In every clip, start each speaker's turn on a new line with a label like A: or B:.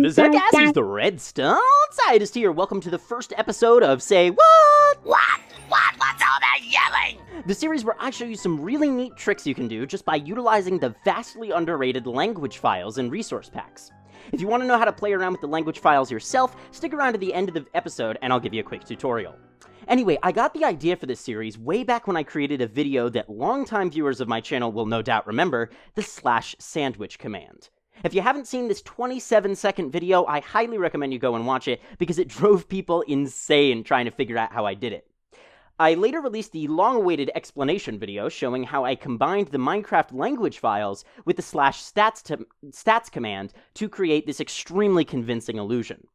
A: What's up, guys? It's the Redstone Scientist here. Welcome to the first episode of Say What?
B: What? What's all that yelling?
A: The series where I show you some really neat tricks you can do just by utilizing the vastly underrated language files and resource packs. If you want to know how to play around with the language files yourself, stick around to the end of the episode and I'll give you a quick tutorial. Anyway, I got the idea for this series way back when I created a video that longtime viewers of my channel will no doubt remember, the /sandwich command. If you haven't seen this 27-second video, I highly recommend you go and watch it because it drove people insane trying to figure out how I did it. I later released the long-awaited explanation video showing how I combined the Minecraft language files with the /stats command to create this extremely convincing illusion.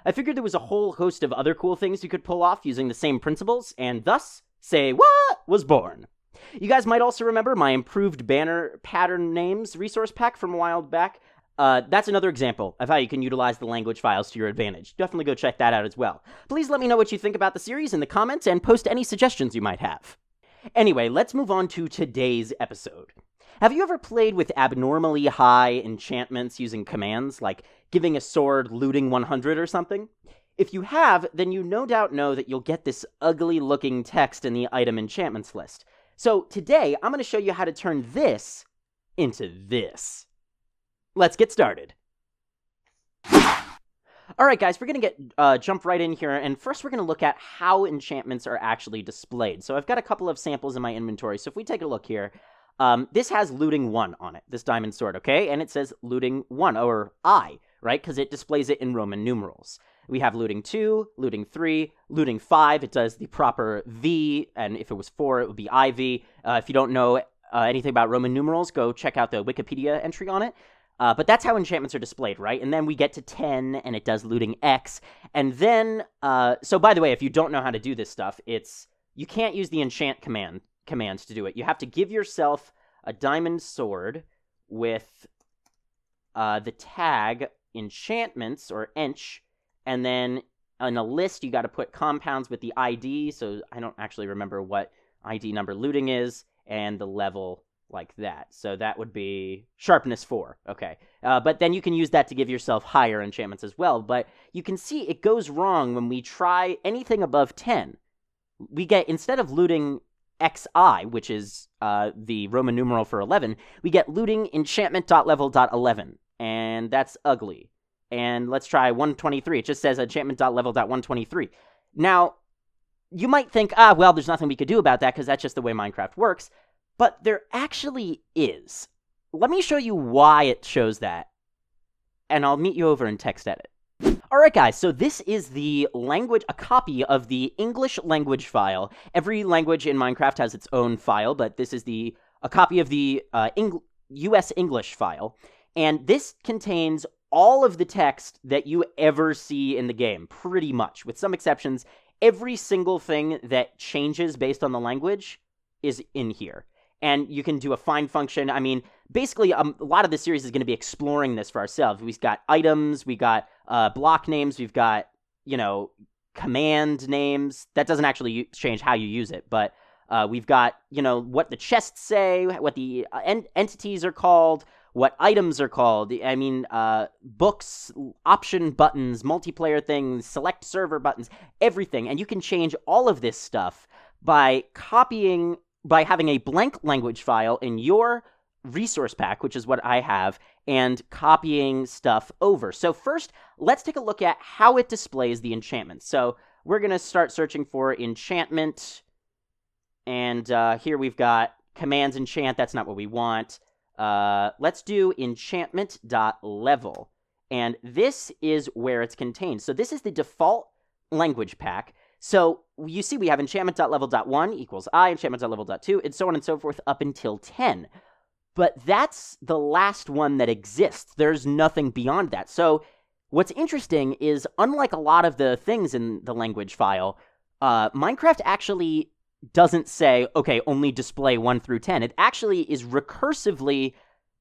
A: I figured there was a whole host of other cool things you could pull off using the same principles, and thus, Say What was born. You guys might also remember my improved banner pattern names resource pack from a while back. That's another example of how you can utilize the language files to your advantage. Definitely go check that out as well. Please let me know what you think about the series in the comments and post any suggestions you might have. Anyway, let's move on to today's episode. Have you ever played with abnormally high enchantments using commands, like giving a sword looting 100 or something? If you have, then you no doubt know that you'll get this ugly-looking text in the item enchantments list. So today, I'm going to show you how to turn this into this. Let's get started. Alright guys, we're going to jump right in here, and first we're going to look at how enchantments are actually displayed. So I've got a couple of samples in my inventory, so if we take a look here, this has looting 1 on it, this diamond sword, okay? And it says looting 1, or I, right? Because it displays it in Roman numerals. We have looting 2, looting 3, looting 5, it does the proper V, and if it was 4, it would be IV. If you don't know anything about Roman numerals, go check out the Wikipedia entry on it. But that's how enchantments are displayed, right? And then we get to 10, and it does looting X. And then, so by the way, if you don't know how to do this stuff, you can't use the enchant command to do it. You have to give yourself a diamond sword with the tag enchantments, or ench, and then in a list, you got to put compounds with the ID, so I don't actually remember what ID number looting is, and the level like that. So that would be sharpness 4, okay. But then you can use that to give yourself higher enchantments as well, but you can see it goes wrong when we try anything above 10. We get, instead of looting XI, which is the Roman numeral for 11, we get looting enchantment.level.11, and that's ugly. And let's try 123. It just says enchantment.level.123. Now, you might think, well, there's nothing we could do about that because that's just the way Minecraft works. But there actually is. Let me show you why it shows that, and I'll meet you over in text edit. Alright guys, so this is a copy of the English language file. Every language in Minecraft has its own file, but this is a copy of the US English file. And this contains all of the text that you ever see in the game, pretty much. With some exceptions, every single thing that changes based on the language is in here. And you can do a find function. I mean, basically, a lot of the series is going to be exploring this for ourselves. We've got items, we got block names, we've got, command names. That doesn't actually change how you use it, but we've got, what the chests say, what the entities are called, what items are called. I mean, books, option buttons, multiplayer things, select server buttons, everything. And you can change all of this stuff by having a blank language file in your resource pack, which is what I have, and copying stuff over. So first, let's take a look at how it displays the enchantments. So we're going to start searching for enchantment, and here we've got commands enchant. That's not what we want. Let's do enchantment.level, and this is where it's contained. So this is the default language pack. So you see we have enchantment.level.1 equals I, enchantment.level.2, and so on and so forth up until 10. But that's the last one that exists. There's nothing beyond that. So what's interesting is, unlike a lot of the things in the language file, Minecraft actually doesn't say, okay, only display 1 through 10. It actually is recursively,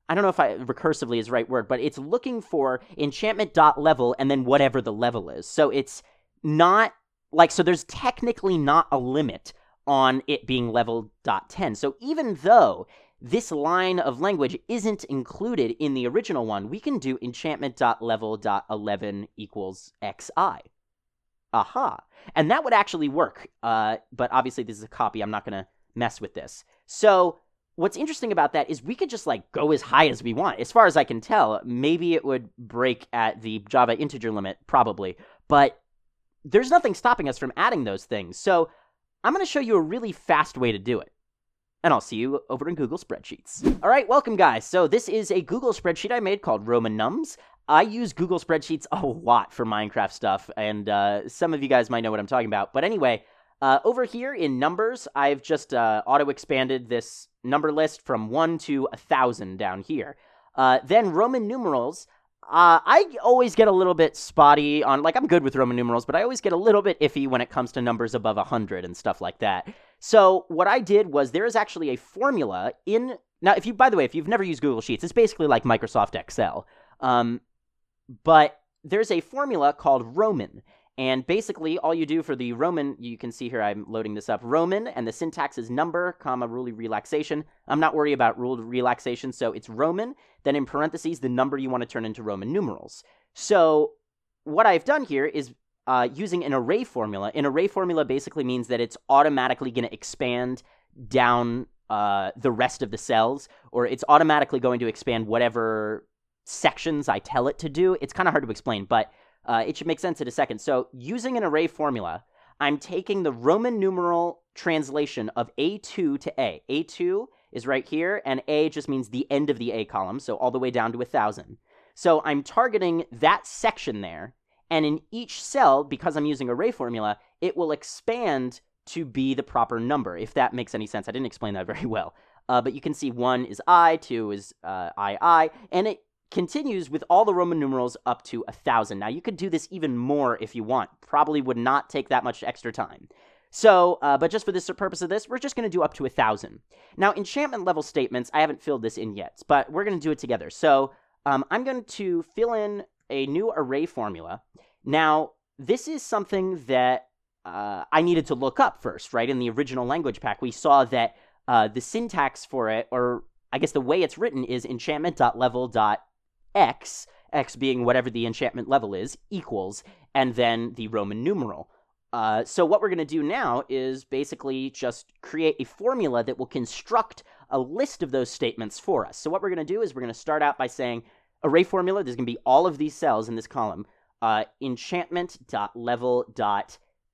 A: I don't know if recursively is the right word, but it's looking for enchantment.level and then whatever the level is. So it's not, so there's technically not a limit on it being level .10. So even though this line of language isn't included in the original one, we can do enchantment.level.11 equals xi. Aha. And that would actually work, but obviously this is a copy. I'm not going to mess with this. So what's interesting about that is we could just, like, go as high as we want. As far as I can tell, maybe it would break at the Java integer limit, probably, but there's nothing stopping us from adding those things. So I'm going to show you a really fast way to do it. And I'll see you over in Google Spreadsheets. All right, welcome, guys. So this is a Google spreadsheet I made called Roman Nums. I use Google Spreadsheets a lot for Minecraft stuff, and some of you guys might know what I'm talking about. But anyway, over here in numbers, I've just auto-expanded this number list from 1 to 1,000 down here. Then Roman numerals, I always get a little bit spotty on, like, I'm good with Roman numerals, but I always get a little bit iffy when it comes to numbers above 100 and stuff like that. So what I did was there is actually a formula in... Now, by the way, if you've never used Google Sheets, it's basically like Microsoft Excel. But there's a formula called Roman. And basically, all you do for the Roman, you can see here I'm loading this up, Roman, and the syntax is number, comma, rule relaxation. I'm not worried about rule relaxation, so it's Roman, then in parentheses, the number you want to turn into Roman numerals. So what I've done here is using an array formula. An array formula basically means that it's automatically going to expand down the rest of the cells, or it's automatically going to expand whatever sections I tell it to do. It's kind of hard to explain, but it should make sense in a second. So using an array formula, I'm taking the Roman numeral translation of A2 to A. A2 is right here, and A just means the end of the A column, so all the way down to 1,000. So I'm targeting that section there, and in each cell, because I'm using array formula, it will expand to be the proper number, if that makes any sense. I didn't explain that very well. But you can see 1 is I, 2 is II, and it continues with all the Roman numerals up to 1,000. Now, you could do this even more if you want. Probably would not take that much extra time. So, but just for the purpose of this, we're just going to do up to 1,000. Now, enchantment level statements, I haven't filled this in yet, but we're going to do it together. So, I'm going to fill in a new array formula. Now, this is something that I needed to look up first, right? In the original language pack, we saw that the syntax for it, or I guess the way it's written, is enchantment.level.x, x being whatever the enchantment level is, equals, and then the Roman numeral. So what we're going to do now is basically just create a formula that will construct a list of those statements for us. So what we're going to do is we're going to start out by saying, array formula, there's going to be all of these cells in this column, enchantment.level.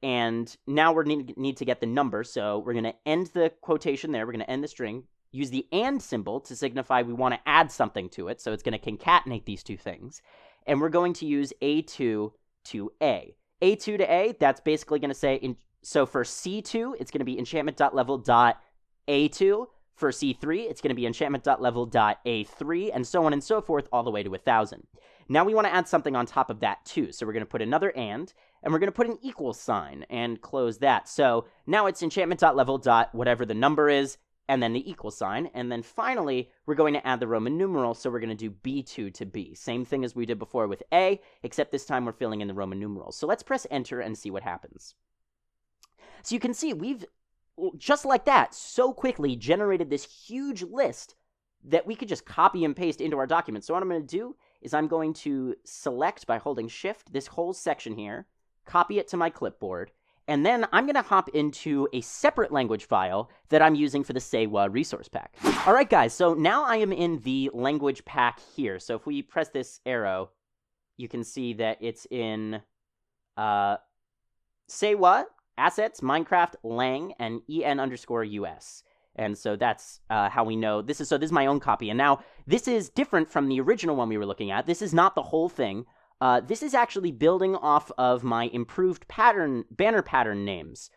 A: And now we need to get the number, so we're going to end the quotation there, we're going to end the string, use the AND symbol to signify we want to add something to it, so it's going to concatenate these two things, and we're going to use A2 to A. A2 to A, that's basically going to say, so for C2, it's going to be enchantment.level.A2, for C3, it's going to be enchantment.level.A3, and so on and so forth, all the way to 1,000. Now we want to add something on top of that too, so we're going to put another and we're going to put an equal sign and close that. So now it's enchantment.level. Whatever the number is, and then the equal sign, and then finally we're going to add the Roman numeral, so we're going to do B2 to B. Same thing as we did before with A, except this time we're filling in the Roman numerals. So let's press enter and see what happens. So you can see we've, just like that, so quickly generated this huge list that we could just copy and paste into our document. So what I'm going to do is I'm going to select, by holding shift, this whole section here, copy it to my clipboard, and then I'm going to hop into a separate language file that I'm using for the Whaaa resource pack. All right, guys, so now I am in the language pack here. So if we press this arrow, you can see that it's in Whaaa, assets, Minecraft, lang, and en_us. And so that's how we know this is my own copy. And now this is different from the original one we were looking at. This is not the whole thing. This is actually building off of my improved banner pattern names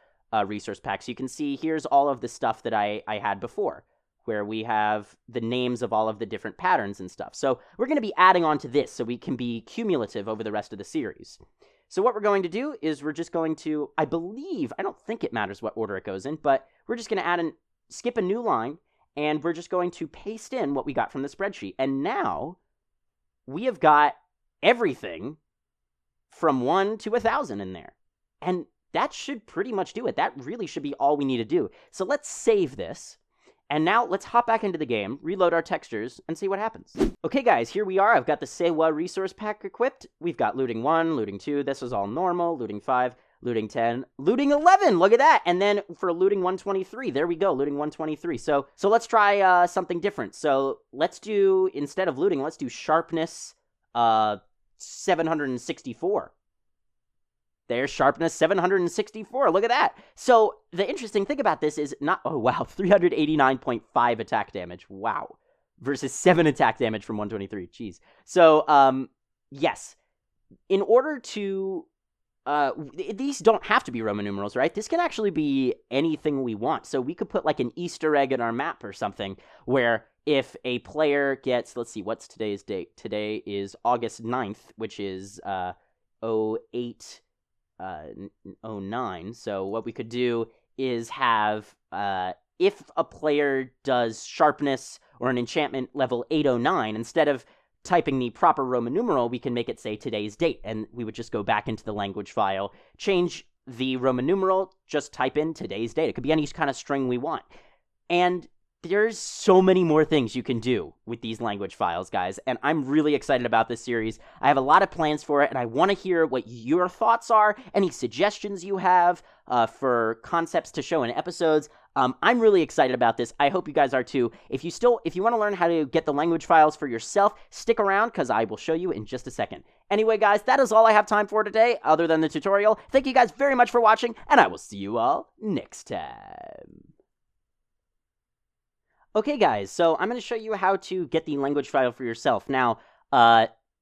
A: resource pack. So you can see here's all of the stuff that I had before, where we have the names of all of the different patterns and stuff. So we're going to be adding on to this so we can be cumulative over the rest of the series. So what we're going to do is we're just going to, I don't think it matters what order it goes in, but we're just going to skip a new line, and we're just going to paste in what we got from the spreadsheet. And now we have got everything from 1 to 1,000 in there. And that should pretty much do it. That really should be all we need to do. So let's save this, And now let's hop back into the game, reload our textures, and see what happens. Okay guys, here we are. I've got the Whaaa resource pack equipped. We've got looting 1, looting 2, this is all normal, looting 5, looting 10, looting 11, look at that! And then for looting 123, there we go, looting 123. So let's try something different. So let's do, instead of looting, let's do sharpness 764. There's sharpness 764. Look at that. So the interesting thing about this is not, oh wow, 389.5 attack damage. Wow. Versus 7 attack damage from 123. Jeez. So, yes. In order to, these don't have to be Roman numerals, right? This can actually be anything we want. So we could put like an Easter egg in our map or something where if a player gets, let's see, what's today's date? Today is August 9th, which is 0809. So what we could do is have, if a player does sharpness or an enchantment level 809, instead of typing the proper Roman numeral, we can make it say today's date, and we would just go back into the language file, change the Roman numeral, just type in today's date. It could be any kind of string we want. And there's so many more things you can do with these language files, guys, and I'm really excited about this series. I have a lot of plans for it, and I want to hear what your thoughts are, any suggestions you have for concepts to show in episodes. I'm really excited about this. I hope you guys are too. If you want to learn how to get the language files for yourself, stick around, because I will show you in just a second. Anyway, guys, that is all I have time for today, other than the tutorial. Thank you guys very much for watching, and I will see you all next time. Okay, guys, so I'm going to show you how to get the language file for yourself. Now,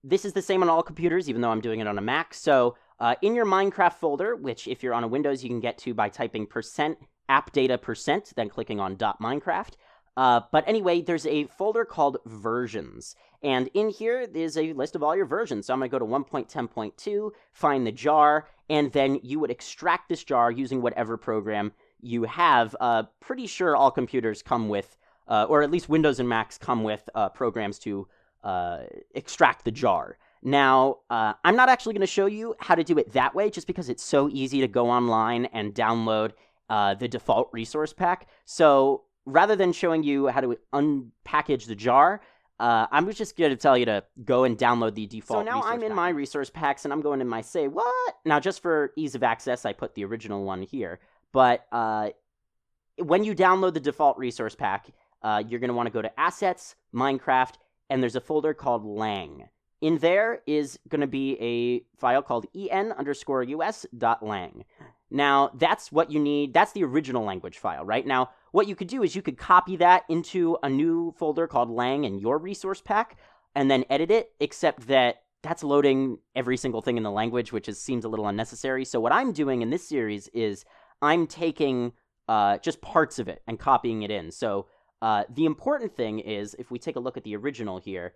A: this is the same on all computers, even though I'm doing it on a Mac. So, in your Minecraft folder, which if you're on a Windows, you can get to by typing %appdata%, then clicking on .minecraft. But anyway, there's a folder called versions. And in here is a list of all your versions. So I'm going to go to 1.10.2, find the jar, and then you would extract this jar using whatever program you have. Pretty sure all computers come with or at least Windows and Macs come with programs to extract the jar. Now, I'm not actually going to show you how to do it that way, just because it's so easy to go online and download the default resource pack. So rather than showing you how to unpackage the jar, I'm just going to tell you to go and download the default resource pack. So now I'm in my resource packs, and I'm going in my say what? Now, just for ease of access, I put the original one here. But when you download the default resource pack, you're going to want to go to Assets, Minecraft, and there's a folder called lang. In there is going to be a file called en_us.lang. Now, that's what you need. That's the original language file, right? Now, what you could do is you could copy that into a new folder called lang in your resource pack, and then edit it, except that that's loading every single thing in the language, which seems a little unnecessary. So what I'm doing in this series is I'm taking just parts of it and copying it in. So the important thing is, if we take a look at the original here,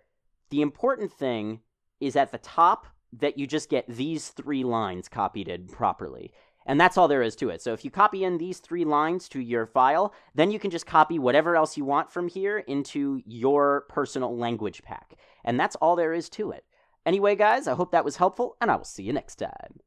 A: the important thing is at the top that you just get these 3 lines copied in properly. And that's all there is to it. So if you copy in these 3 lines to your file, then you can just copy whatever else you want from here into your personal language pack. And that's all there is to it. Anyway, guys, I hope that was helpful, and I will see you next time.